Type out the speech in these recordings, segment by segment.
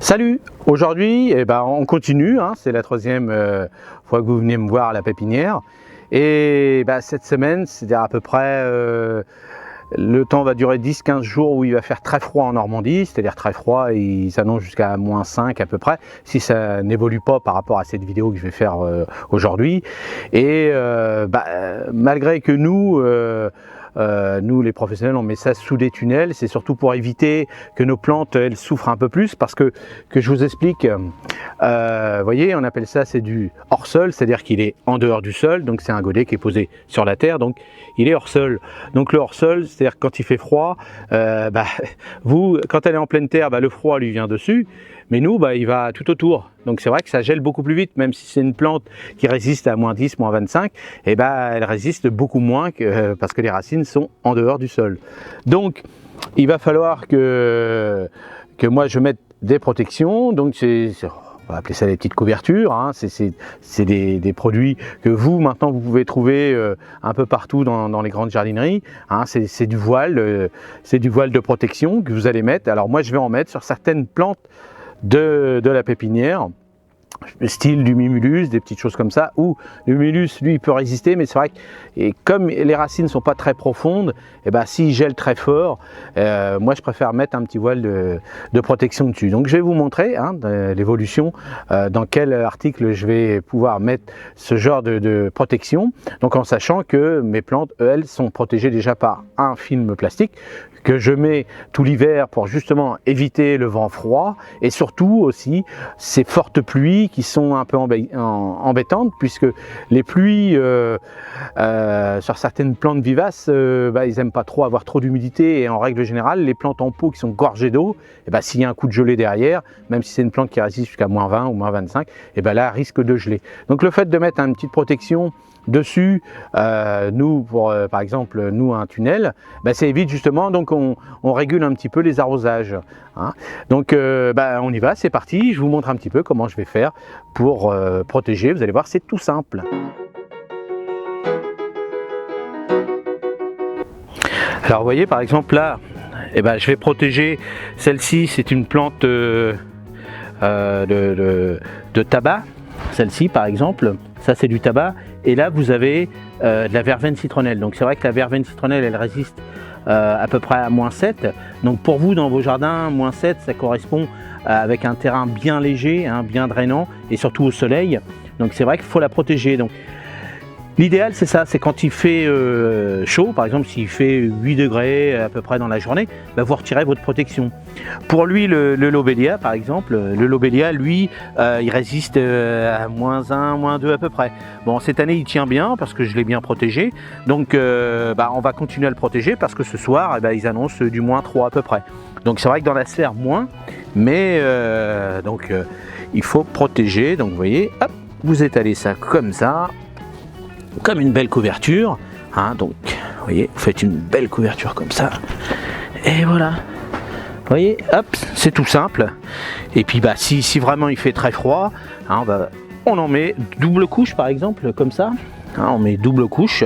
Salut! Aujourd'hui, on continue, hein, c'est la troisième fois que vous venez me voir à la pépinière. Et cette semaine, c'est-à-dire à peu près, le temps va durer 10-15 jours où il va faire très froid en Normandie, c'est-à-dire très froid, il s'annonce jusqu'à -5 à peu près, si ça n'évolue pas par rapport à cette vidéo que je vais faire aujourd'hui. Et malgré que nous les professionnels, on met ça sous des tunnels, c'est surtout pour éviter que nos plantes elles souffrent un peu plus, parce que je vous explique, voyez, on appelle ça, c'est du hors-sol, c'est-à-dire qu'il est en dehors du sol, donc c'est un godet qui est posé sur la terre, donc il est hors-sol. Donc le hors-sol, c'est-à-dire quand il fait froid, vous, quand elle est en pleine terre, le froid lui vient dessus, mais nous, il va tout autour. Donc c'est vrai que ça gèle beaucoup plus vite, même si c'est une plante qui résiste à -10, -25, elle résiste beaucoup moins parce que les racines sont en dehors du sol. Donc il va falloir que moi je mette des protections, donc on va appeler ça des petites couvertures, hein. C'est des produits que vous maintenant vous pouvez trouver un peu partout dans les grandes jardineries, hein. C'est du voile de protection que vous allez mettre. Alors moi je vais en mettre sur certaines plantes de la pépinière, style du mimulus, des petites choses comme ça, où le mimulus lui il peut résister, mais c'est vrai que comme les racines ne sont pas très profondes, s'il gèle très fort, moi je préfère mettre un petit voile de protection dessus. Donc je vais vous montrer l'évolution, dans quel article je vais pouvoir mettre ce genre de protection, donc en sachant que mes plantes elles sont protégées déjà par un film plastique que je mets tout l'hiver pour justement éviter le vent froid, et surtout aussi ces fortes pluies qui sont un peu embêtantes, puisque les pluies sur certaines plantes vivaces, ils n'aiment pas trop avoir trop d'humidité, et en règle générale les plantes en pot qui sont gorgées d'eau, s'il y a un coup de gelée derrière, même si c'est une plante qui résiste jusqu'à -20 ou -25, là risque de geler. Donc le fait de mettre une petite protection dessus, nous par exemple nous un tunnel, ça évite justement, donc on régule un petit peu les arrosages, hein. Donc on y va, c'est parti, je vous montre un petit peu comment je vais faire pour protéger. Vous allez voir, c'est tout simple. Alors vous voyez par exemple là, je vais protéger celle-ci, c'est une plante de tabac, celle-ci par exemple, ça c'est du tabac, et là vous avez de la verveine citronnelle. Donc c'est vrai que la verveine citronnelle elle résiste à peu près à -7, donc pour vous dans vos jardins, -7 ça correspond avec un terrain bien léger, hein, bien drainant, et surtout au soleil, donc c'est vrai qu'il faut la protéger. Donc l'idéal c'est ça, c'est quand il fait chaud, par exemple s'il fait 8 degrés à peu près dans la journée, vous retirez votre protection. Pour lui le lobelia par exemple, le lobelia lui il résiste à -1, -2 à peu près. Bon, cette année il tient bien parce que je l'ai bien protégé, donc on va continuer à le protéger parce que ce soir ils annoncent du -3 à peu près. Donc c'est vrai que dans la sphère moins, mais il faut protéger. Donc vous voyez, hop, vous étalez ça comme ça, comme une belle couverture, hein. Donc vous voyez, vous faites une belle couverture comme ça, et voilà, vous voyez, hop, c'est tout simple. Et puis si vraiment il fait très froid, hein, on en met double couche par exemple, comme ça, hein, on met double couche,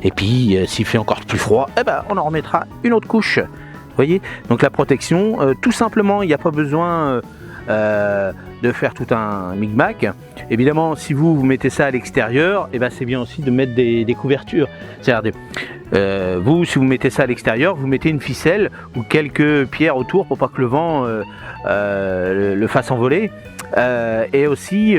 et puis s'il fait encore plus froid, on en remettra une autre couche, vous voyez. Donc la protection, tout simplement, il n'y a pas besoin de faire tout un micmac. Évidemment, si vous mettez ça à l'extérieur, c'est bien aussi de mettre des couvertures. C'est-à-dire, vous, si vous mettez ça à l'extérieur, vous mettez une ficelle ou quelques pierres autour pour pas que le vent le fasse envoler. Et aussi,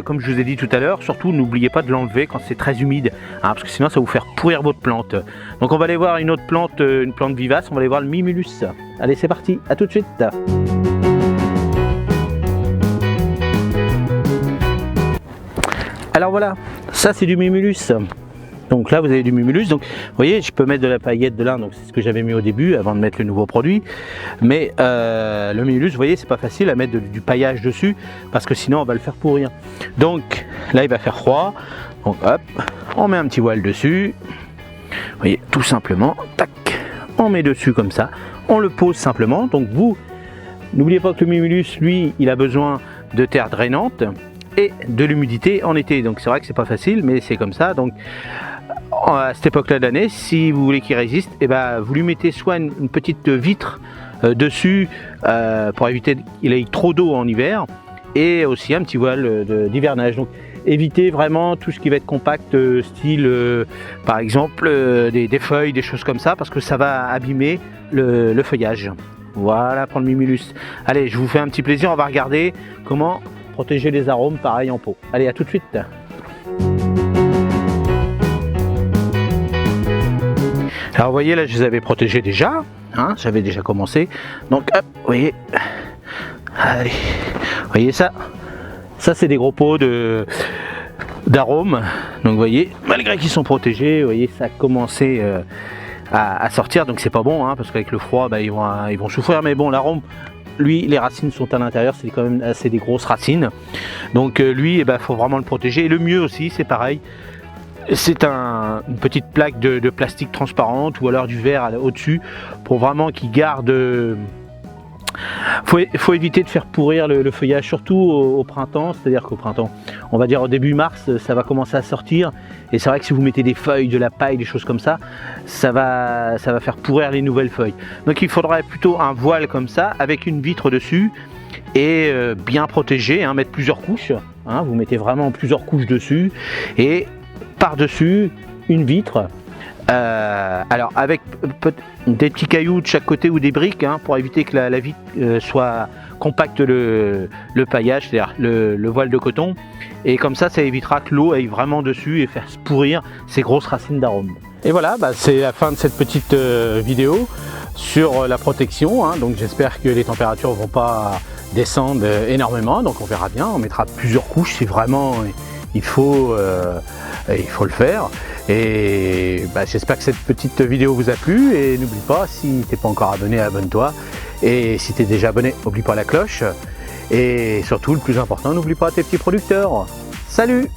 comme je vous ai dit tout à l'heure, surtout n'oubliez pas de l'enlever quand c'est très humide, hein, parce que sinon ça va vous faire pourrir votre plante. Donc on va aller voir une autre plante, une plante vivace, on va aller voir le mimulus. Allez, c'est parti, à tout de suite. Alors voilà, ça c'est du mimulus. Donc là vous avez du mimulus, donc vous voyez je peux mettre de la paillette de lin, donc c'est ce que j'avais mis au début avant de mettre le nouveau produit. Mais le mimulus, vous voyez, c'est pas facile à mettre du paillage dessus parce que sinon on va le faire pourrir. Donc là il va faire froid, donc hop, on met un petit voile dessus. Vous voyez, tout simplement, tac, on met dessus comme ça, on le pose simplement. Donc vous, n'oubliez pas que le mimulus, lui, il a besoin de terre drainante et de l'humidité en été. Donc c'est vrai que c'est pas facile, mais c'est comme ça. Donc à cette époque-là de l'année, si vous voulez qu'il résiste, vous lui mettez soit une petite vitre dessus pour éviter qu'il ait trop d'eau en hiver, et aussi un petit voile d'hivernage. Donc évitez vraiment tout ce qui va être compact, style par exemple des feuilles, des choses comme ça, parce que ça va abîmer le feuillage. Voilà pour le Mimulus. Allez, je vous fais un petit plaisir, on va regarder comment protéger les arômes pareil en pot. Allez, à tout de suite. Alors vous voyez là, je les avais protégés déjà, hein, j'avais déjà commencé. Donc hop, vous voyez, allez, vous voyez ça c'est des gros pots d'arômes. Donc vous voyez, malgré qu'ils sont protégés, vous voyez, ça a commencé à sortir. Donc c'est pas bon, hein, parce qu'avec le froid, bah, ils vont souffrir. Mais bon, l'arôme, lui, les racines sont à l'intérieur, c'est quand même assez des grosses racines. Donc lui, il faut vraiment le protéger. Et le mieux aussi, c'est pareil. C'est une petite plaque de plastique transparente ou alors du verre au-dessus pour vraiment qu'il garde. Faut éviter de faire pourrir le feuillage, surtout au printemps, c'est-à-dire qu'au printemps, on va dire au début mars, ça va commencer à sortir. Et c'est vrai que si vous mettez des feuilles, de la paille, des choses comme ça, ça va faire pourrir les nouvelles feuilles. Donc il faudrait plutôt un voile comme ça avec une vitre dessus et bien protégé, hein, mettre plusieurs couches. Hein, vous mettez vraiment plusieurs couches dessus et par-dessus une vitre, alors avec des petits cailloux de chaque côté ou des briques, hein, pour éviter que la vitre soit compacte le paillage, c'est-à-dire le voile de coton, et comme ça évitera que l'eau aille vraiment dessus et faire pourrir ces grosses racines d'arômes. Et voilà, c'est la fin de cette petite vidéo sur la protection, hein, donc j'espère que les températures ne vont pas descendre énormément, donc on verra bien, on mettra plusieurs couches si vraiment il faut le faire. Et j'espère que cette petite vidéo vous a plu, et n'oublie pas, si t'es pas encore abonné, abonne-toi, et si t'es déjà abonné, n'oublie pas la cloche, et surtout le plus important, n'oublie pas tes petits producteurs. Salut!